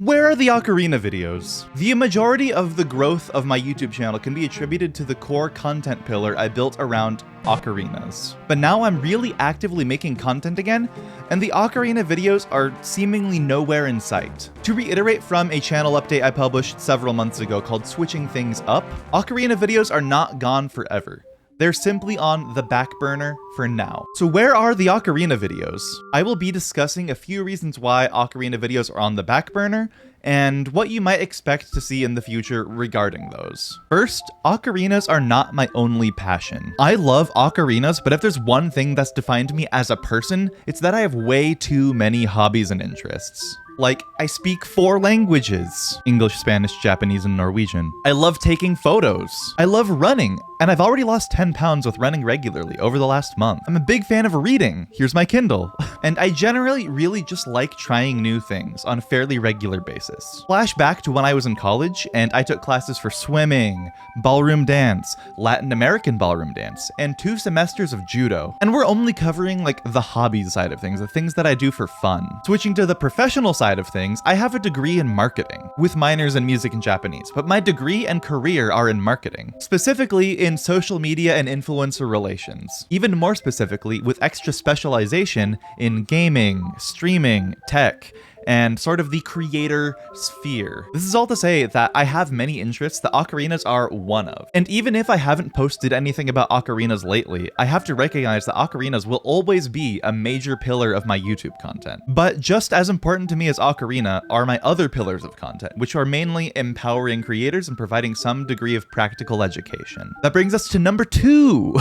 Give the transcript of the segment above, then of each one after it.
Where are the Ocarina videos? The majority of the growth of my YouTube channel can be attributed to the core content pillar I built around ocarinas. But now I'm really actively making content again, and the Ocarina videos are seemingly nowhere in sight. To reiterate from a channel update I published several months ago called Switching Things Up, Ocarina videos are not gone forever. They're simply on the back burner for now. So where are the Ocarina videos? I will be discussing a few reasons why Ocarina videos are on the back burner, and what you might expect to see in the future regarding those. First, ocarinas are not my only passion. I love ocarinas, but if there's one thing that's defined me as a person, it's that I have way too many hobbies and interests. Like, I speak 4 languages: English, Spanish, Japanese, and Norwegian. I love taking photos. I love running, and I've already lost 10 pounds with running regularly over the last month. I'm a big fan of reading. Here's my Kindle. And I generally really just like trying new things on a fairly regular basis. Flash back to when I was in college, and I took classes for swimming, ballroom dance, Latin American ballroom dance, and 2 semesters of judo. And we're only covering like the hobbies side of things, the things that I do for fun. Switching to the professional side of things, I have a degree in marketing, with minors in music and Japanese, but my degree and career are in marketing, specifically in social media and influencer relations. Even more specifically, with extra specialization in gaming, streaming, tech, and sort of the creator sphere. This is all to say that I have many interests that ocarinas are one of. And even if I haven't posted anything about ocarinas lately, I have to recognize that ocarinas will always be a major pillar of my YouTube content. But just as important to me as ocarina are my other pillars of content, which are mainly empowering creators and providing some degree of practical education. That brings us to number 2.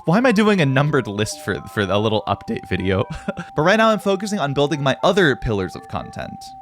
Why am I doing a numbered list for a little update video? But right now I'm focusing on building my other pillars of content.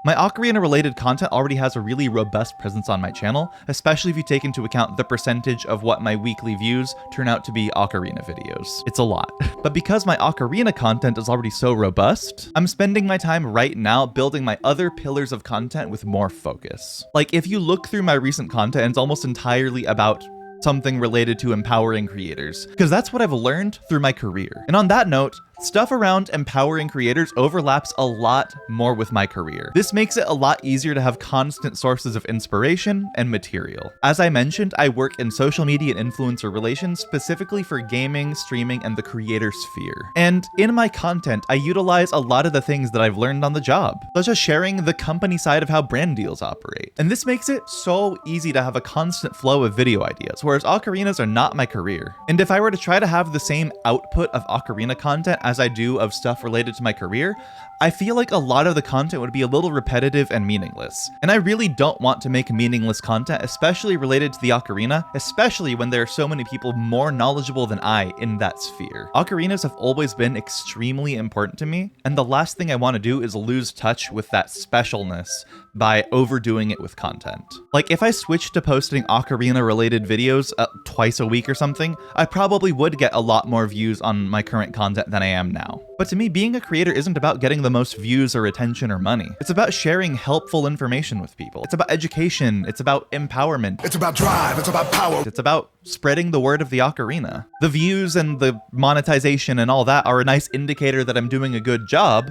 My Ocarina related content already has a really robust presence on my channel, especially if you take into account the percentage of what my weekly views turn out to be Ocarina videos. It's a lot. But because my Ocarina content is already so robust, I'm spending my time right now building my other pillars of content with more focus. Like, if you look through my recent content, it's almost entirely about something related to empowering creators, because that's what I've learned through my career. And on that note, stuff around empowering creators overlaps a lot more with my career. This makes it a lot easier to have constant sources of inspiration and material. As I mentioned, I work in social media and influencer relations, specifically for gaming, streaming, and the creator sphere. And in my content, I utilize a lot of the things that I've learned on the job, such as sharing the company side of how brand deals operate. And this makes it so easy to have a constant flow of video ideas, whereas ocarinas are not my career. And if I were to try to have the same output of ocarina content as I do of stuff related to my career, I feel like a lot of the content would be a little repetitive and meaningless. And I really don't want to make meaningless content, especially related to the ocarina, especially when there are so many people more knowledgeable than I in that sphere. Ocarinas have always been extremely important to me, and the last thing I want to do is lose touch with that specialness by overdoing it with content. Like, if I switched to posting ocarina related videos twice a week or something, I probably would get a lot more views on my current content than I am now. But to me, being a creator isn't about getting the most views or attention or money. It's about sharing helpful information with people. It's about education. It's about empowerment. It's about drive. It's about power. It's about spreading the word of the ocarina. The views and the monetization and all that are a nice indicator that I'm doing a good job,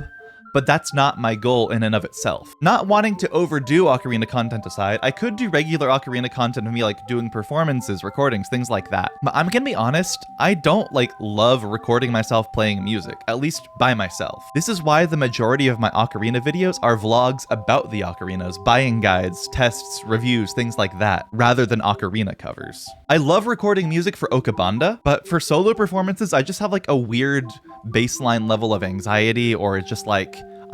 but that's not my goal in and of itself. Not wanting to overdo ocarina content aside, I could do regular ocarina content of me like doing performances, recordings, things like that. But I'm gonna be honest, I don't love recording myself playing music, at least by myself. This is why the majority of my ocarina videos are vlogs about the ocarinas, buying guides, tests, reviews, things like that, rather than ocarina covers. I love recording music for Okabanda, but for solo performances, I just have a weird baseline level of anxiety, or it's just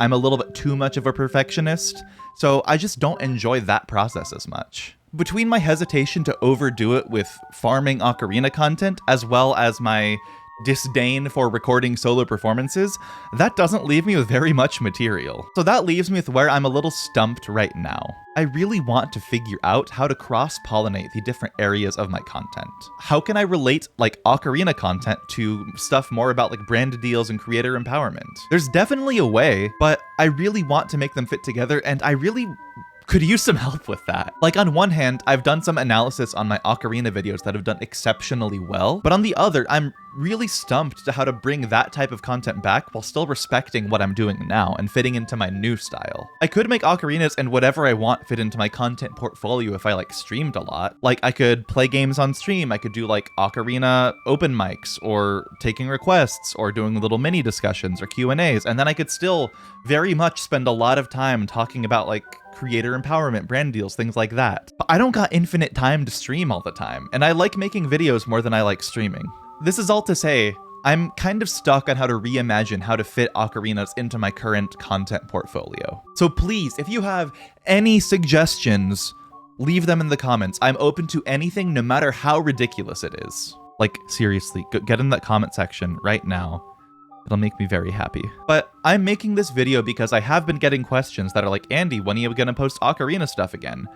I'm a little bit too much of a perfectionist, so I just don't enjoy that process as much. Between my hesitation to overdo it with farming ocarina content, as well as my disdain for recording solo performances, that doesn't leave me with very much material. So that leaves me with where I'm a little stumped right now. I really want to figure out how to cross-pollinate the different areas of my content. How can I relate ocarina content to stuff more about brand deals and creator empowerment? There's definitely a way, but I really want to make them fit together, and I really could use some help with that. On one hand, I've done some analysis on my ocarina videos that have done exceptionally well, but on the other, I'm really stumped to how to bring that type of content back while still respecting what I'm doing now and fitting into my new style. I could make ocarinas and whatever I want fit into my content portfolio if I like streamed a lot. Like I could play games on stream, I could do like ocarina open mics or taking requests or doing little mini discussions or Q&As, and then I could still very much spend a lot of time talking about like creator empowerment, brand deals, things like that. But I don't got infinite time to stream all the time, and I like making videos more than I like streaming. This is all to say, I'm kind of stuck on how to reimagine how to fit ocarinas into my current content portfolio. So please, if you have any suggestions, leave them in the comments. I'm open to anything, no matter how ridiculous it is. Like, seriously, get in that comment section right now. It'll make me very happy. But I'm making this video because I have been getting questions that are like, Andy, when are you gonna post Ocarina stuff again?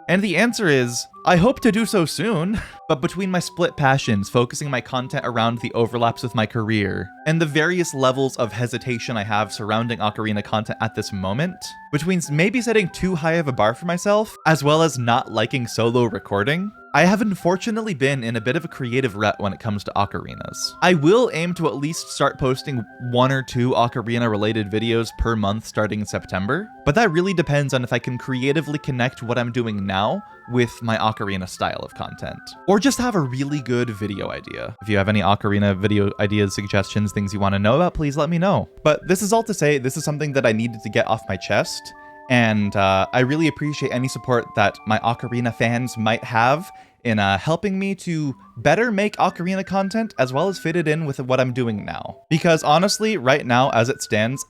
And the answer is, I hope to do so soon. But between my split passions, focusing my content around the overlaps with my career, and the various levels of hesitation I have surrounding Ocarina content at this moment, between maybe setting too high of a bar for myself, as well as not liking solo recording, I have unfortunately been in a bit of a creative rut when it comes to ocarinas. I will aim to at least start posting 1 or 2 ocarina related videos per month starting in September, but that really depends on if I can creatively connect what I'm doing now with my ocarina style of content. Or just have a really good video idea. If you have any ocarina video ideas, suggestions, things you want to know about, please let me know. But this is all to say, this is something that I needed to get off my chest, and I really appreciate any support that my ocarina fans might have in helping me to better make ocarina content as well as fit it in with what I'm doing now. Because honestly, right now, as it stands,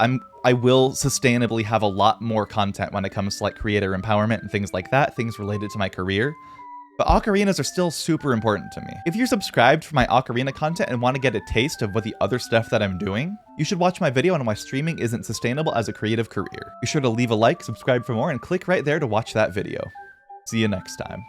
I will sustainably have a lot more content when it comes to like creator empowerment and things like that, things related to my career. But ocarinas are still super important to me. If you're subscribed for my ocarina content and want to get a taste of what the other stuff that I'm doing, you should watch my video on why streaming isn't sustainable as a creative career. Be sure to leave a like, subscribe for more, and click right there to watch that video. See you next time.